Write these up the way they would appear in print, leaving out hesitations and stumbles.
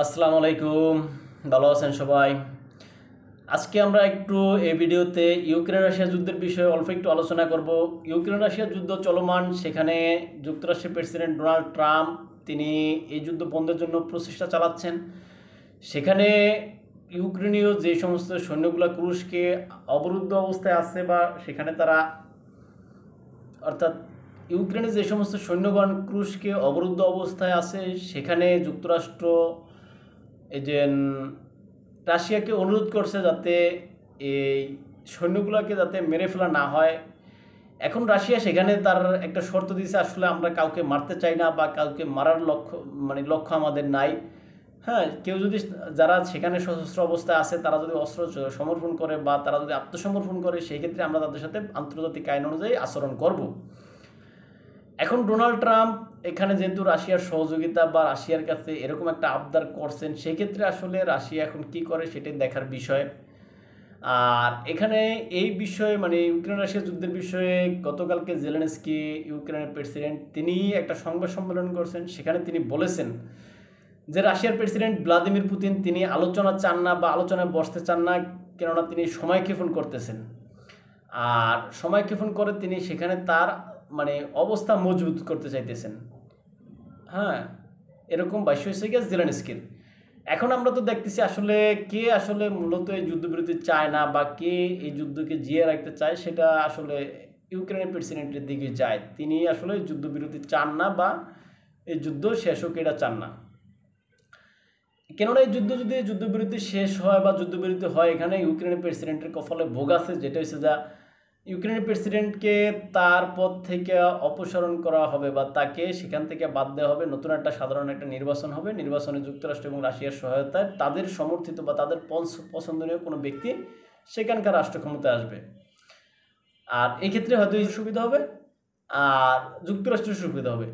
আসসালামু আলাইকুম। ভালো আছেন সবাই? আজকে আমরা একটু এই ভিডিওতে ইউক্রেন রাশিয়া যুদ্ধের বিষয়ে অল্প একটু আলোচনা করব। ইউক্রেন রাশিয়া যুদ্ধ চলমান, সেখানে যুক্তরাষ্ট্রের প্রেসিডেন্ট ডোনাল্ড ট্রাম্প তিনি এই যুদ্ধ বন্ধের জন্য প্রচেষ্টা চালাচ্ছেন। সেখানে ইউক্রেনীয় যে সমস্ত সৈন্যগুলো তুরস্কে অবরুদ্ধ অবস্থায় আছে বা সেখানে তারা অর্থাৎ ইউক্রেনে যে সমস্ত সৈন্যগণ তুরস্কে অবরুদ্ধ অবস্থায় আছে, সেখানে যুক্তরাষ্ট্র এই যে রাশিয়াকে অনুরোধ করছে যাতে এই সৈন্যগুলোকে যাতে মেরে ফেলা না হয়। এখন রাশিয়া সেখানে তার একটা শর্ত দিয়েছে, আসলে আমরা কাউকে মারতে চাই না বা কাউকে মারার লক্ষ্য আমাদের নাই। হ্যাঁ, কেউ যদি যারা সেখানে সশস্ত্র অবস্থায় আছে তারা যদি অস্ত্র সমর্পণ করে বা তারা যদি আত্মসমর্পণ করে, সেই ক্ষেত্রে আমরা তাদের সাথে আন্তর্জাতিক আইন অনুযায়ী আচরণ করব। এখন ডোনাল্ড ট্রাম্প এখানে যেহেতু রাশিয়ার সহযোগিতা বা রাশিয়ার কাছে এরকম একটা আবদার করছেন, সেক্ষেত্রে আসলে রাশিয়া এখন কি করে সেটাই দেখার বিষয়। আর এখানে এই বিষয়ে ইউক্রেন রাশিয়া যুদ্ধের বিষয়ে গতকালকে জেলেনস্কি ইউক্রেনের প্রেসিডেন্ট তিনি একটা সংবাদ সম্মেলন করছেন। সেখানে তিনি বলেছেন যে রাশিয়ার প্রেসিডেন্ট ভ্লাদিমির পুতিন তিনি আলোচনা চান না বা আলোচনায় বসতে চান না, কেননা তিনি সময়ক্ষেপণ করতেছেন। আর সময়ক্ষেপণ করে তিনি সেখানে তার অবস্থা মজবুত করতে চাইতেছেন। হ্যাঁ, এরকম ভাষ্য হয়েছে গিয়ে জেলেনস্কির। এখন আমরা তো দেখতেছি আসলে কে আসলে মূলত এই যুদ্ধবিরতি চায় না বা কে এই যুদ্ধকে জিয়ে রাখতে চায়, সেটা আসলে ইউক্রেনের প্রেসিডেন্টের দিকে যায়। তিনি আসলে যুদ্ধবিরতি চান না বা এই যুদ্ধ শেষ হোক এটা চান না। কেননা এই যুদ্ধ যদি যুদ্ধবিরতি শেষ হয় বা যুদ্ধবিরতি হয়, এখানে ইউক্রেনের প্রেসিডেন্টের কপালে ভোগ আছে, যেটা হচ্ছে যা ইউক্রেনের প্রেসিডেন্টকে তার পদ থেকে অপসারণ করা হবে বা তাকে সেখান থেকে বাদ দেওয়া হবে। নতুন একটা সাধারণ একটা নির্বাচন হবে। নির্বাচনে যুক্তরাষ্ট্র এবং রাশিয়ার সহায়তায় তাদের সমর্থিত বা তাদের পছন্দনীয় কোনো ব্যক্তি সেখানকার রাষ্ট্র ক্ষমতায় আসবে। আর এক্ষেত্রে হয়তো এই সুবিধা হবে আর যুক্তরাষ্ট্রের সুবিধা হবে।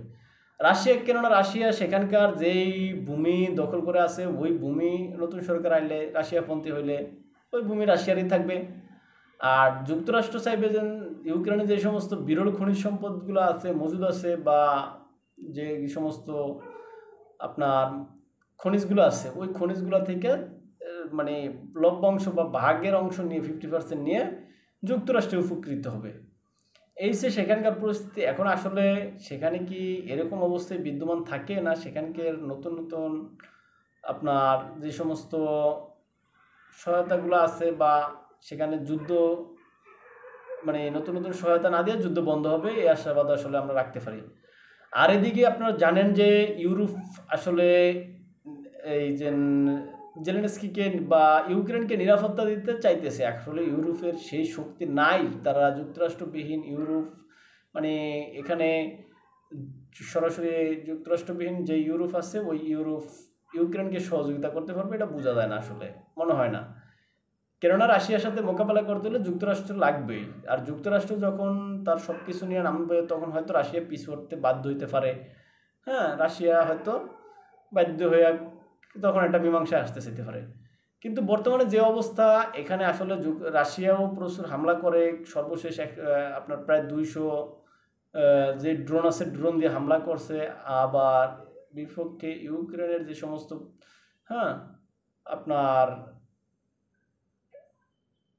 রাশিয়া, কেননা রাশিয়া সেখানকার যেই ভূমি দখল করে আছে, ওই ভূমি নতুন সরকার আইলে রাশিয়াপন্থী হইলে ওই ভূমি রাশিয়ারই থাকবে। আর যুক্তরাষ্ট্র চাইবে যে ইউক্রেনে যে সমস্ত বিরল খনিজ সম্পদগুলো আছে মজুদ আছে বা যে সমস্ত আপনার খনিজগুলো আছে, ওই খনিজগুলো থেকে মানে লভ্যাংশ বা ভাগের অংশ নিয়ে 50% নিয়ে যুক্তরাষ্ট্রে উপকৃত হবে। এই যে সেখানকার পরিস্থিতি। এখন আসলে সেখানে কি এরকম অবস্থায় বিদ্যমান থাকে না, সেখানকার নতুন নতুন আপনার যে সমস্ত সহায়তাগুলো আছে বা সেখানে যুদ্ধ নতুন নতুন সহায়তা না দিয়ে যুদ্ধ বন্ধ হবে, এই আশাবাদ আসলে আমরা রাখতে পারি। আর এদিকে আপনারা জানেন যে ইউরোপ আসলে এই যে জেলেনস্কিকে বা ইউক্রেনকে নিরাপত্তা দিতে চাইতেছে। আসলে ইউরোপের সেই শক্তি নাই, তারা যুক্তরাষ্ট্রবিহীন ইউরোপ এখানে সরাসরি যুক্তরাষ্ট্রবিহীন যে ইউরোপ আছে, ওই ইউরোপ ইউক্রেনকে সহযোগিতা করতে পারবে এটা বোঝা যায় না, আসলে মনে হয় না। কেননা রাশিয়ার সাথে মোকাবেলা করতে হলে যুক্তরাষ্ট্র লাগবেই। আর যুক্তরাষ্ট্র যখন তার সব কিছু নিয়ে নামবে, তখন হয়তো রাশিয়া পিছু হতে বাধ্য হইতে পারে। হ্যাঁ, রাশিয়া হয়তো বাধ্য হয়ে তখন একটা মীমাংসায় আসতে চাইতে পারে। কিন্তু বর্তমানে যে অবস্থা, এখানে আসলে রাশিয়াও প্রচুর হামলা করে। সর্বশেষ আপনার প্রায় 200 যে ড্রোন আছে, ড্রোন দিয়ে হামলা করছে। আবার বিপক্ষে ইউক্রেনের যে সমস্ত আপনার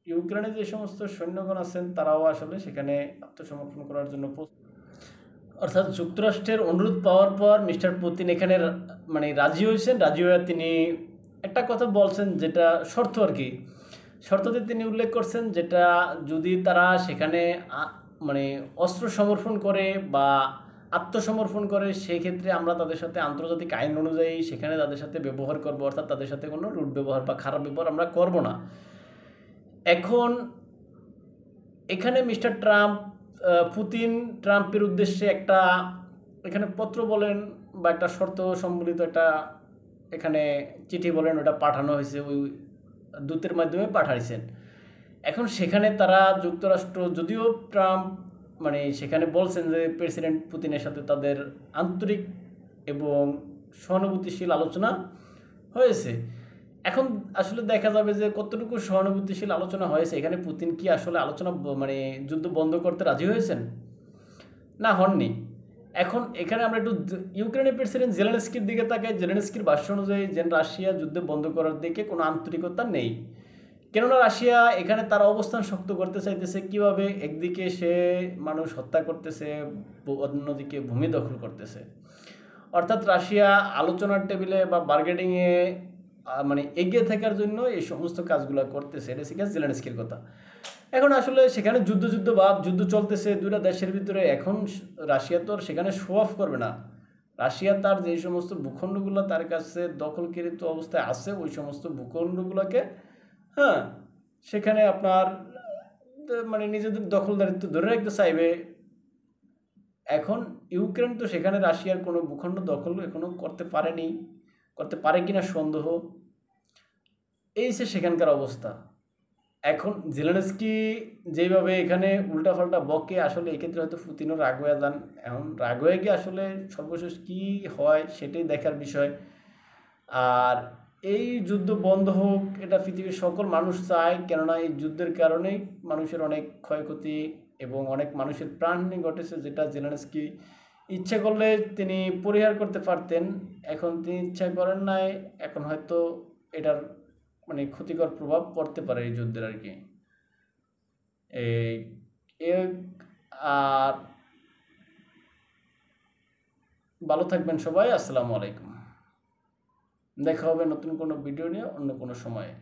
ইউক্রেনে যে সমস্ত সৈন্যগণ আছেন, তারাও আসলে সেখানে আত্মসমর্পণ করার জন্য অর্থাৎ যুক্তরাষ্ট্রের অনুরোধ পাওয়ার পর মিস্টার পুতিন এখানে রাজি হয়েছেন। রাজি হয়ে তিনি একটা কথা বলছেন, যেটা শর্ত আর কি, শর্ততে তিনি উল্লেখ করছেন, যেটা যদি তারা সেখানে অস্ত্র সমর্পণ করে বা আত্মসমর্পণ করে, সেই ক্ষেত্রে আমরা তাদের সাথে আন্তর্জাতিক আইন অনুযায়ী সেখানে তাদের সাথে ব্যবহার করব, অর্থাৎ তাদের সাথে কোনো রুট ব্যবহার বা খারাপ ব্যবহার আমরা করব না। এখন এখানে মিস্টার পুতিন ট্রাম্পের উদ্দেশ্যে একটা এখানে পত্র বলেন বা একটা শর্ত সম্বলিত একটা এখানে চিঠি বলেন, ওটা পাঠানো হয়েছে, ওই দূতের মাধ্যমে পাঠাইছেন। এখন সেখানে তারা যুক্তরাষ্ট্র, যদিও ট্রাম্প সেখানে বলছেন যে প্রেসিডেন্ট পুতিনের সাথে তাদের আন্তরিক এবং সহানুভূতিশীল আলোচনা হয়েছে। এখন আসলে দেখা যাবে যে কতটুকু সহানুভূতিশীল আলোচনা হয়েছে। এখানে পুতিন কি আসলে আলোচনা যুদ্ধ বন্ধ করতে রাজি হয়েছেন? না, হননি। এখন এখানে আমরা একটু ইউক্রেনের প্রেসিডেন্ট জেলেনস্কির দিকে তাকাই। জেলেনস্কির ভাষ্য অনুযায়ী যে রাশিয়া যুদ্ধ বন্ধ করার দিকে কোনো আন্তরিকতা নেই, কেননা রাশিয়া এখানে তার অবস্থান শক্ত করতে চাইতেছে। কিভাবে? একদিকে সে মানুষ হত্যা করতেছে, অন্যদিকে ভূমি দখল করতেছে। অর্থাৎ রাশিয়া আলোচনার টেবিলে বা বার্গেনিংয়ে মানে এগিয়ে থাকার জন্য এই সমস্ত কাজগুলো করতেছে। এটা ঠিক আছে জেলেনস্কির কথা। এখন আসলে সেখানে যুদ্ধ ভাব, যুদ্ধ চলতেছে দুইটা দেশের ভিতরে। এখন রাশিয়া তো আর সেখানে শো অফ করবে না। রাশিয়া তার যে সমস্ত ভূখণ্ডগুলো তার কাছে দখলকৃত অবস্থায় আছে, ওই সমস্ত ভূখণ্ডগুলোকে, হ্যাঁ, সেখানে আপনার মানে নিজেদের দখলদারিত্ব ধরে রাখতে চাইবে। এখন ইউক্রেন তো সেখানে রাশিয়ার কোনো ভূখণ্ড দখল এখনো করতে পারেনি, করতে পারে কিনা সন্দেহ। এই যে সেখানকার অবস্থা। এখন জেলেনস্কি যেভাবে এখানে উল্টাপাল্টা বকে, আসলে এক্ষেত্রে হয়তো পুতিনও রাগ হয়ে যান। এখন রাগ হয়ে গিয়ে আসলে সর্বশেষ কী হয় সেটাই দেখার বিষয়। আর এই যুদ্ধ বন্ধ হোক, এটা পৃথিবীর সকল মানুষ চায়, কেননা এই যুদ্ধের কারণেই মানুষের অনেক ক্ষয়ক্ষতি এবং অনেক মানুষের প্রাণহানি ঘটেছে, যেটা জেলেনস্কি ইচ্ছে করলে তিনি পরিহার করতে পারতেন। এখন তিনি ইচ্ছা করেন নাই। এখন হয়তো এটার মানে ক্ষতিকর প্রভাব পড়তে পারে এই যুদ্ধের আর কি। এই আর ভালো থাকবেন সবাই। আসসালামু আলাইকুম। দেখা হবে নতুন কোনো ভিডিও নিয়ে অন্য কোনো সময়ে।